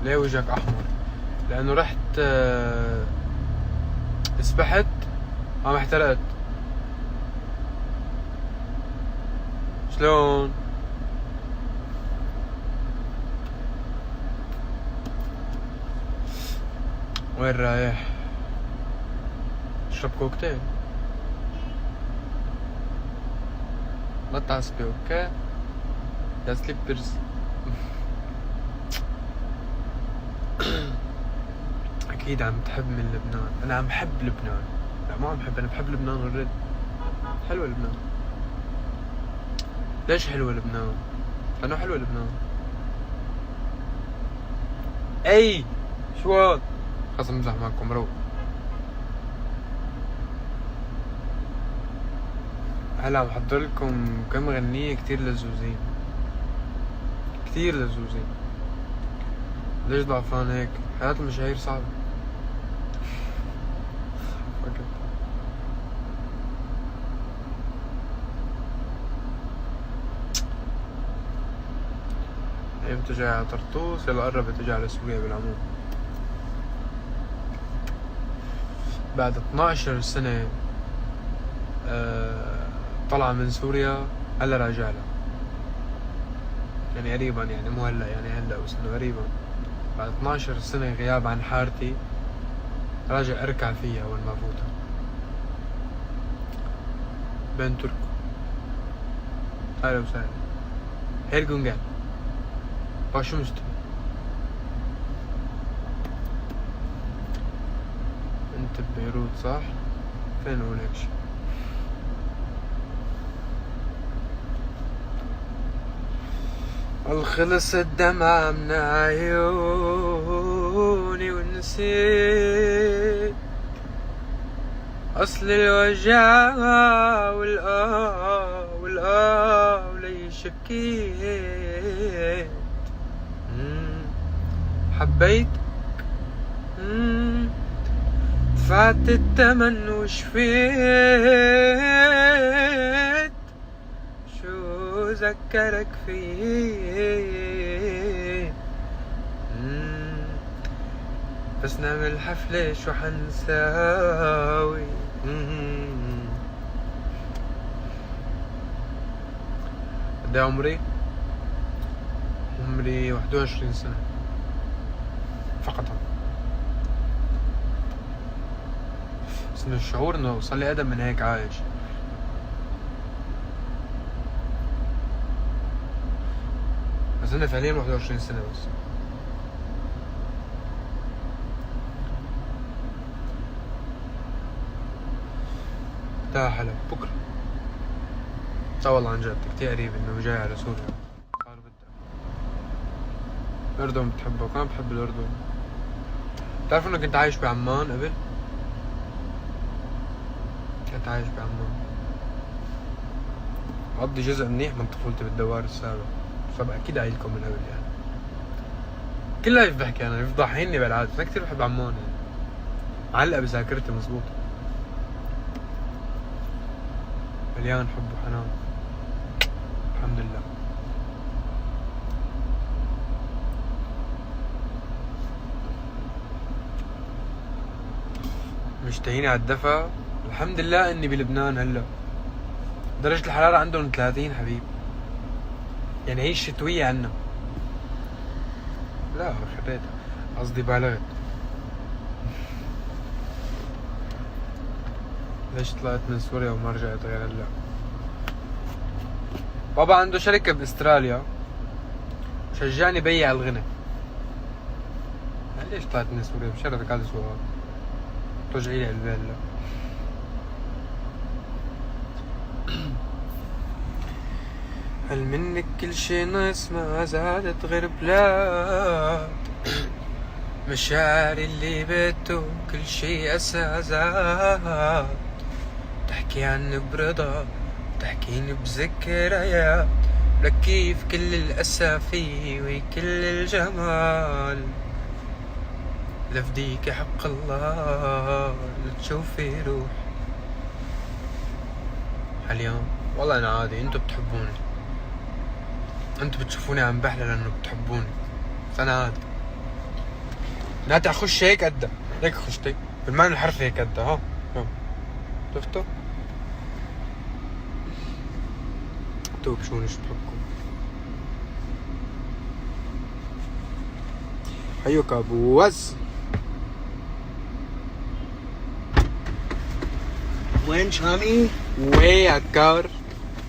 ليه وجهك احمر؟ لانه رحت سبحت قام احترقت. شلون؟ وين رايح؟ اشرب كوكتيل. لا تعصبي اوكي يا سليبرز. اكيد عم تحب من لبنان. انا عم حب لبنان. لا ما عم بحب، انا بحب لبنان اوريدي. حلوة لبنان. ليش حلوة لبنان؟ لانه حلوة لبنان. اي شو هاد؟ خلص امزح معكم روق. هلا عم بحضر لكم كم غنية كتير لزوزين، كتير لزوزين. ليش ضعفان هيك؟ حياة المشاهير صعبة. امتى جاي على طرطوس؟ يلا قربت تجي على سوريا بالعموم. بعد 12 سنة طلع من سوريا، هلا راجع لها. يعني قريبا، يعني مو هلا، يعني هلا بس انه قريبا. بعد 12 سنة غياب عن حارتي راجع اركع فيها اول ما فوتها. بين تركو. اهلا وسهلا. هير جونجان. شو مستوى؟ انت ببيروت صح؟ فين اقول هيك شي؟ الخلص الدمع من عيوني ونسيت أصل الوجع ولي شكيت. حبيت دفعت التمن وشفيت شو ذكرك فيه. بس نعمل حفلة شو حنساوي. قد عمري؟ عمري 21 سنة فقط. بس من الشعور انه صار لي اقدم من هيك عايش. بس انا فعليا 21 سنة بس. تا حلب بكرة. لا والله عن جد كتير قريب انه جاي على سوريا. صار بدك. الأردن بتحبه وكمان بحب الأردن. بتعرف انه كنت عايش بعمان قبل؟ كنت عايش بعمان. قضي جزء منيح من طفولتي بالدوار السابع. طب اكيد عيلكم من قبل يعني. كل لايف بحكي انا بفضحيني بالعادة. انا كتير بحب عمان يعني. معلقة بذاكرتي مزبوط. مليان حب وحنان. الحمد لله. مشتهيني على الدفا. الحمد لله اني بلبنان هلا. درجة الحرارة عندهم 30 حبيب. يعني هي الشتوية عنا. لا خريت، قصدي بالغت. ليش طلعت من سوريا وما رجعت غير هلا؟ بابا عنده شركة باستراليا، شجعني بيع الغنى. ليش طلعت من سوريا؟ بشرفك هذا سؤال. رجعي لي قلبي هلا. هل منك كل شي ناقص ما زادت غير بلاد مشاعري اللي بيته كل شي أساسات. تحكي عني برضا تحكيني بذكريات لك كيف كل الأسى وكل الجمال. لفديك حق الله لتشوفي روح. اليوم والله أنا عادي. انتو بتحبوني، انتو بتشوفوني عم بحلى لأنه بتحبوني، فأنا عادي. ناتي اخش هيك قدها، هيك خشتي بالمعنى الحرفي هيك قدها. ها شفتوا؟ توب شو نشبهكم. حيوك ابو وز. وين شامي؟ وي يا كار.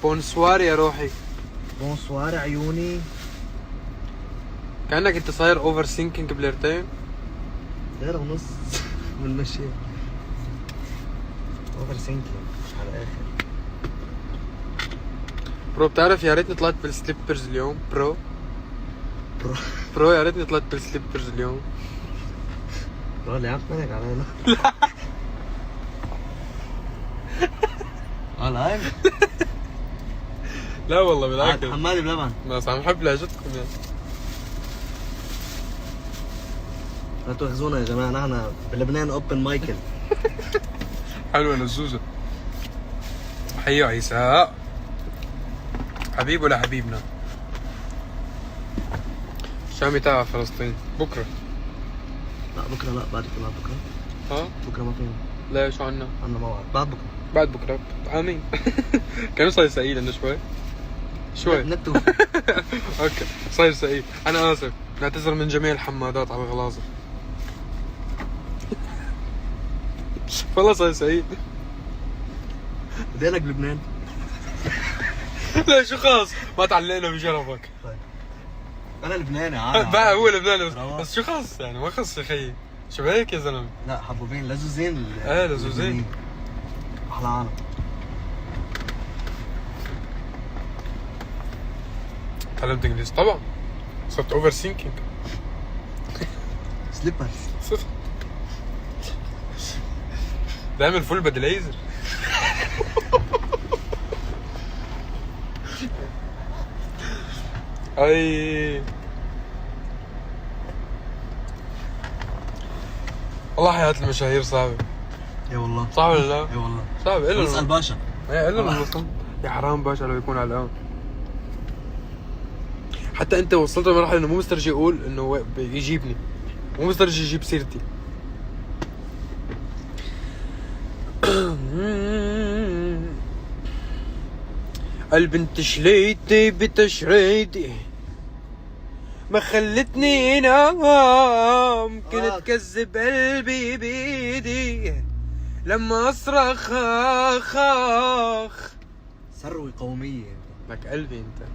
بونسوار يا روحي. بونسوار عيوني. كأنك انت صاير اوفر سينكينج بليرتين. دقيقة ونص من مشي. اوفر سينكينج على الاخر. برو بتعرف يا ريتني طلعت بالسليبرز اليوم. برو يا ريتني طلعت بالسليبرز اليوم. اللي عم تمنك علينا. لايف؟ لا والله بالعكس. حمالي بلبن. بس عم حب لهجتكم يعني. لا تؤاخذونا يا جماعة، نحن بلبنان اوبن مايكل. حلوة لزوزة. حيو عيسى. حبيب ولا حبيبنا؟ شامي تاع فلسطين بكرة. لا بكرة لا، بعد بكرة. ها؟ بكرة ما فينا. لا شو عنا؟ عنا موعد بعد بكرة. بعد بكرة. آمين. كان صاير سعيد عنا شوي. نتو. اوكي صاير سعيد. أنا آسف، نعتذر من جميع الحمادات على الغلاظة. والله صاير سعيد. بدينك بلبنان. لا شو خاص ما تعلقنا بشرفك. طيب انا لبناني عادي. بقى هو لبناني بس شو خاص يعني، ما خص يا خيي. شو هيك يا زلمه؟ لا حبوبين لزوزين. ايه لزوزين. احلى عالم. تعلمت انجليزي طبعا. صرت اوفر سينكينج. سليبرز. بعمل فول بدلايزر. اي والله حياة المشاهير صعبة. يا والله صعب ولا لا؟ يا والله صعب. الا اسال باشا. ايه الا الوصل. يا حرام باشا لو يكون على الان. حتى انت وصلت لمرحلة انه مو مسترجي يقول انه يجيبني، مو مسترجي يجيب سيرتي. البنت شليتي بتشريدي ما خلتني انام، كنت تكذب قلبي بيدي لما اصرخ اخ. ثروة قومية لك قلبي انت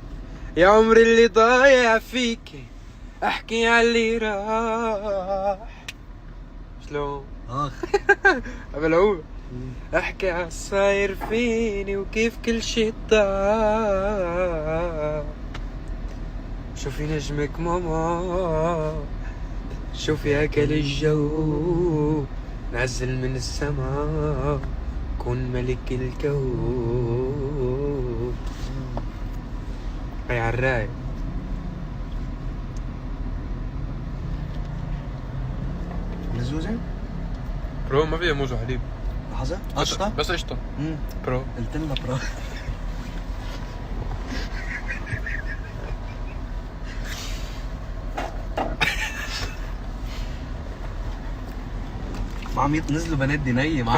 يا عمري اللي ضايع فيك، احكي على اللي راح. شلون؟ اخ بلعوب. احكي على الصاير فيني وكيف كل شي ضاع. شوفي نجمك ماما، شوفي اكل الجو، نزل من السما كون ملك الكون. هاي عالرايق. لزوزة؟ برو ما فيها موز وحليب. لحظة قشطة؟ بس قشطة. برو قلت لنا برو. ما عم نزلوا بنات دينية، ما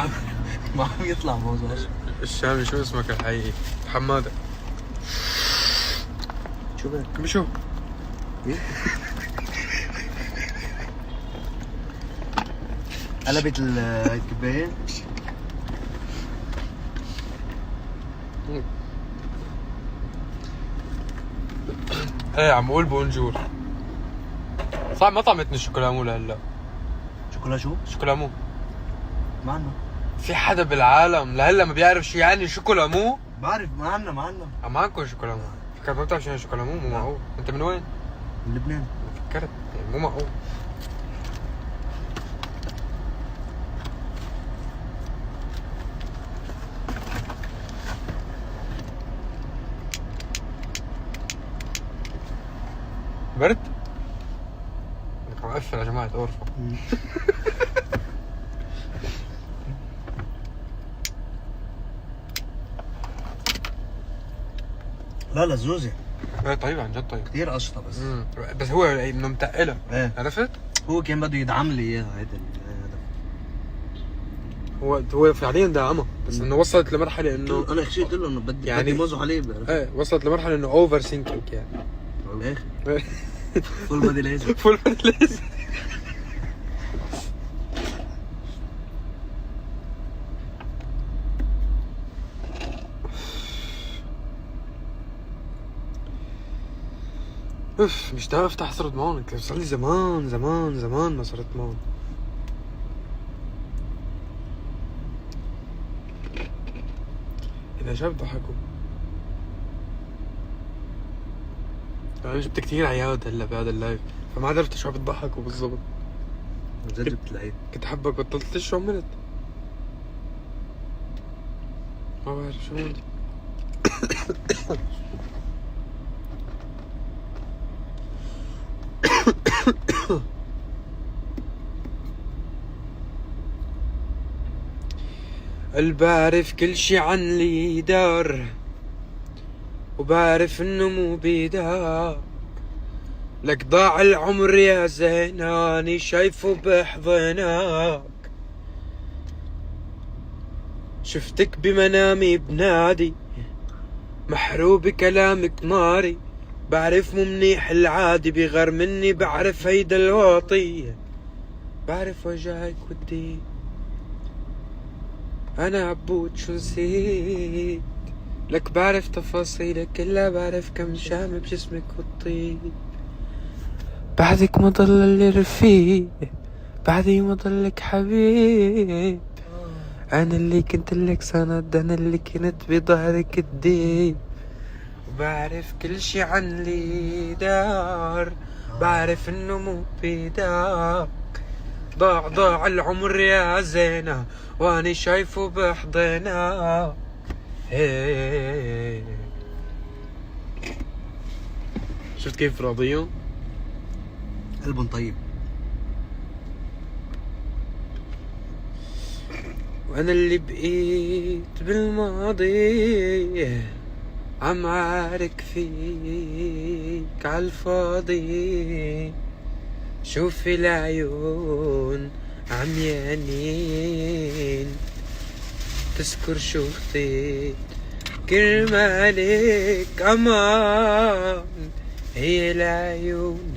عم يطلع موضوع. الشامي شو اسمك الحقيقي؟ حمادة. شو بك؟ بشو؟ قلبت الكباية. ايه عم اقول بونجور. صعب ما طعمتني الشوكولامو لهلا. شوكولا شو؟ شوكولامو. ما عنا. في حدا بالعالم لهلا ما بيعرف شو يعني شوكولامو؟ بعرف ما عنا. ما عندكم شوكولامو. فكرت ما بتعرف شو يعني شوكولامو؟ مو معقول. انت من وين؟ من لبنان. فكرت يعني مو معقول. برد؟ عم اقفل يا جماعة الغرفة. لا زوزة. ايه طيب عن جد طيب. كثير قشطة بس. بس هو انه متقلة. ايه عرفت؟ هو كان بده يدعم لي اياها هيدا هو فعليا دعمها، بس انه وصلت لمرحله انه انا خشيت له انه بدي موز وحليب. ايه وصلت لمرحله انه اوفر سينكينج يعني. على الاخر فول بادي ليزر. فول بادي ليزر. اوف مشتاق افتح صرت معهم، صار لي زمان زمان زمان ما صرت معهم. اذا شاف ضحكوا انا جبت كتير عياد هلا بهذا اللايف، فما عرفت شو عم بتضحكوا بالضبط. جد جبت العيد. كنت حبك بطلت شو عملت؟ ما بعرف شو عملت. بعرف كل شي عن اللي دار، وبعرف انه مو بيدك، لك ضاع العمر يا زيناني شايفه بحضنك. شفتك بمنامي بنادي محروب كلامك ناري، بعرف مو منيح العادي بغير مني، بعرف هيدا الواطي، بعرف وجعك ودي انا عبود شو نسيت، لك بعرف تفاصيلك كلها، بعرف كم شام بجسمك والطيب، بعدك ما ضل اللي رفيق، بعدي ما ضلك حبيب، انا اللي كنت لك سند، انا اللي كنت بظهرك الديب، وبعرف كل شي عن اللي دار، بعرف انه مو بيدك، ضاع العمر يا زينة واني شايفه بحضنك. شفت كيف راضيهم؟ قلبهم طيب. وانا اللي بقيت بالماضي عم عارك فيك عالفاضي، شوفي العيون عميانين تذكر شو خطيت، كرمالك امان هي العيون،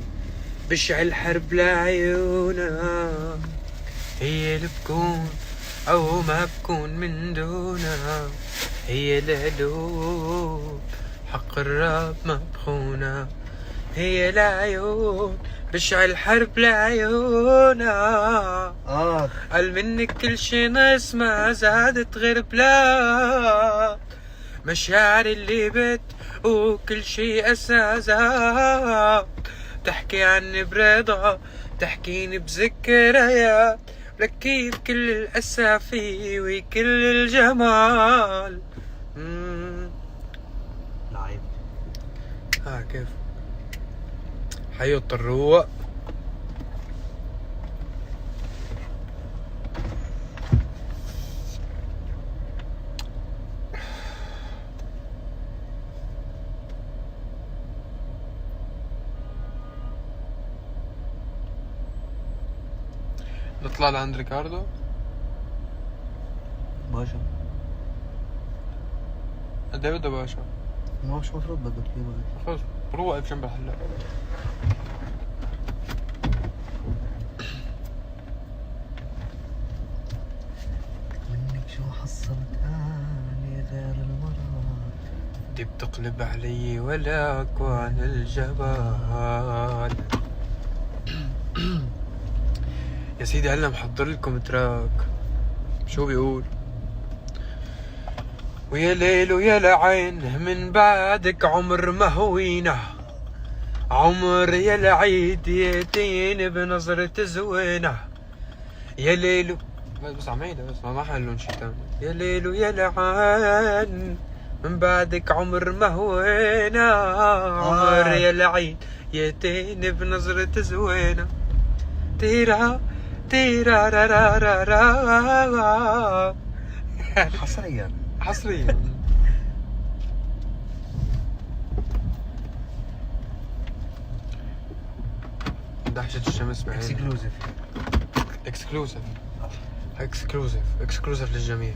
بشعل حرب لعيونك، هي اللي بكون او ما بكون من دونها، هي القلوب حق الرب ما بخونها، هي العيون بشعل حرب لعيونها. قال منك كل شي ناس ما زادت غير بلاك، مشاعر اللي بت وكل شي اساسك، تحكي عني برضا تحكيني بذكريات، لكي بكل الاسافي وكل الجمال. لعيب. كيف حيو الطروق. نطلع لعند ريكاردو باشا. قد ايه بده باشا؟ ما مش مفروض بدك ليه بقى؟ خلص بروح واقف جنب الحلاق. منك شو حصلت اني غير المرض، دي بتقلب علي ولا اكوان الجبال. يا سيدي هلا محضر لكم تراك، شو بيقول؟ ويا ليل ويا لعين من بعدك عمر ما هوينا، عمر يا العيد ياتين بنظرة زوينة، يا ليل بس عميدة بس ما حلون شي تاني. يا ليل ويا لعين من بعدك عمر ما هوينا، عمر يا العيد ياتين بنظرة زوينة، تيرا تيرا را را را را. حصريا حصريا. دحشة الشمس بعينها. اكسكلوزيف. اكسكلوزيف اكسكلوزيف اكسكلوزيف للجميع.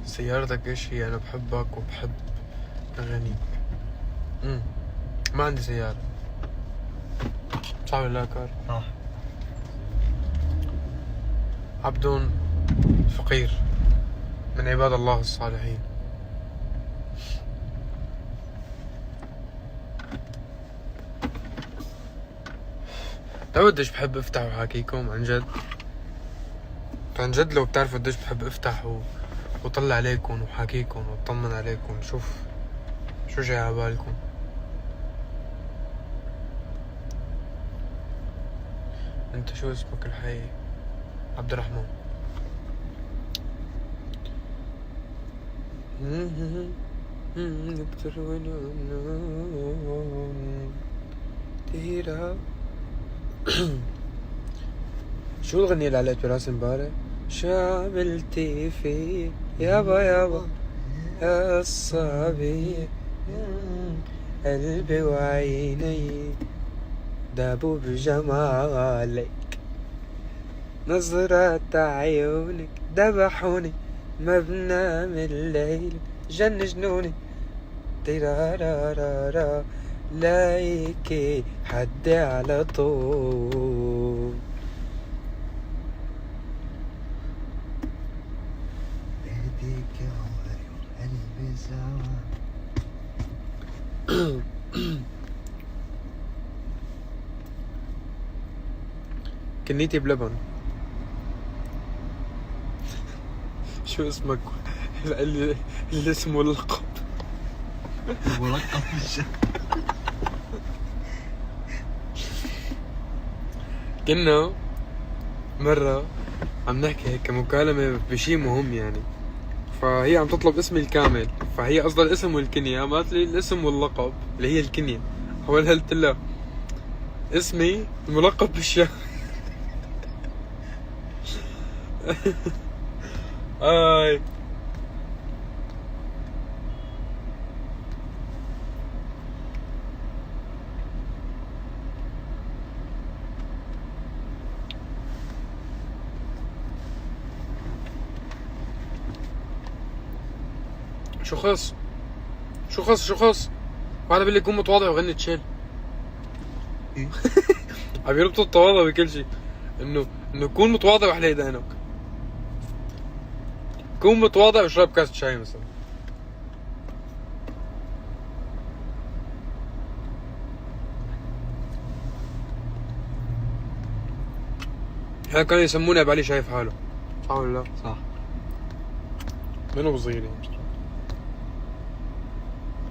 سيارتك ايش هي؟ انا بحبك وبحب اغانيك. ما عندي سيارة. صح ولا لا كار؟ صح. عبد فقير من عباد الله الصالحين. لو قديش بحب افتح وحاكيكم عن جد. عن جد لو بتعرفوا قديش بحب افتح وطلع عليكم وحاكيكم واطمن عليكم، شوف شو جاي على بالكم. انت شو اسمك الحقيقي؟ عبد الرحمن. نكتر ونعم تيرا. شو الغنية اللي علقت براسي امبارح؟ شو عملتي في يابا يابا يا الصبي، قلبي وعيني دابوا بجمالك، نظرة عيونك دبحوني، ما بنام الليل جن جنوني، تيرارارارا لايكي حدي على طول. ايديك يا عمري وقلبي سوا. كنيتي بلبن. شو اسمك؟ اللي اسمه اللقب. ملقب بالشهر. كنا مرة عم نحكي هيك مكالمة بشي مهم يعني، فهي عم تطلب اسمي الكامل، فهي قصدها الاسم والكنية، قالت لي الاسم واللقب اللي هي الكنية. أولها قلت لها اسمي الملقب بالشهر. آي شو خص شو خص واحد بيقول لي كون متواضع وغني تشيل. عم يربطوا التواضع بكل شيء، انه كون متواضع واحلى دهنك، كون متواضع واشرب كاسة شاي مثلا. هيك كانوا يسموني ابو علي شايف حاله. صح ولا لا؟ صح. منو صغير يعني بصراحة.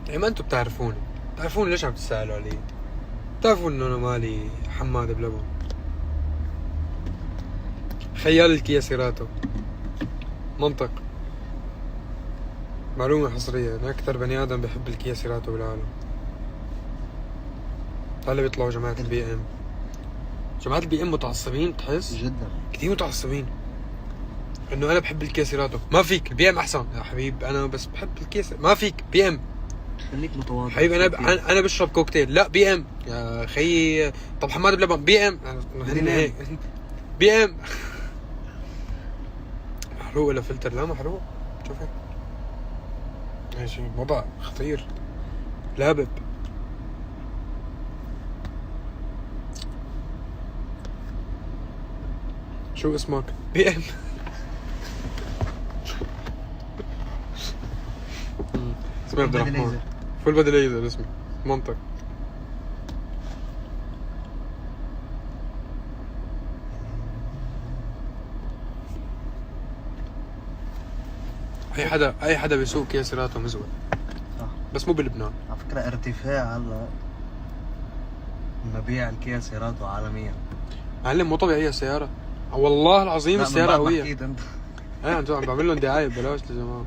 يعني ما انتم بتعرفوني ليش عم تسألوا علي؟ بتعرفوا انه انا مالي حماد بلبن، خيال الكيا سيراتو. منطق. معلومة حصرية، أنا أكثر بني آدم بحب الكيا سيراتو بالعالم. هلا بيطلعوا جماعة البي ام. جماعة البي ام متعصبين بتحس؟ جدا كثير متعصبين انه انا بحب الكيا سيراتو. ما فيك، البي ام احسن يا حبيب، انا بس بحب الكيا. ما فيك بي ام. خليك متواضع حبيبي انا بشرب كوكتيل. لا بي ام يا خيي. طب حماد بلبن بي ام. هيك بي ام. محروق ولا فلتر؟ لا محروق. شوف هيك ماشي، وضع خطير لابب. شو اسمك؟ بي ام. اسمي عبد الرحمن. فول بادي ليزر اسمي. منطق. اي حدا بيسوق كيا سيراتو مزود. صح. بس مو بلبنان. على فكرة ارتفاع هلا مبيع الكيا سيراتو عالميا. معلم مو طبيعية السيارة، والله العظيم السيارة قوية. اكيد انت. ايه عم بعمل لهم دعاية ببلاش لزمان.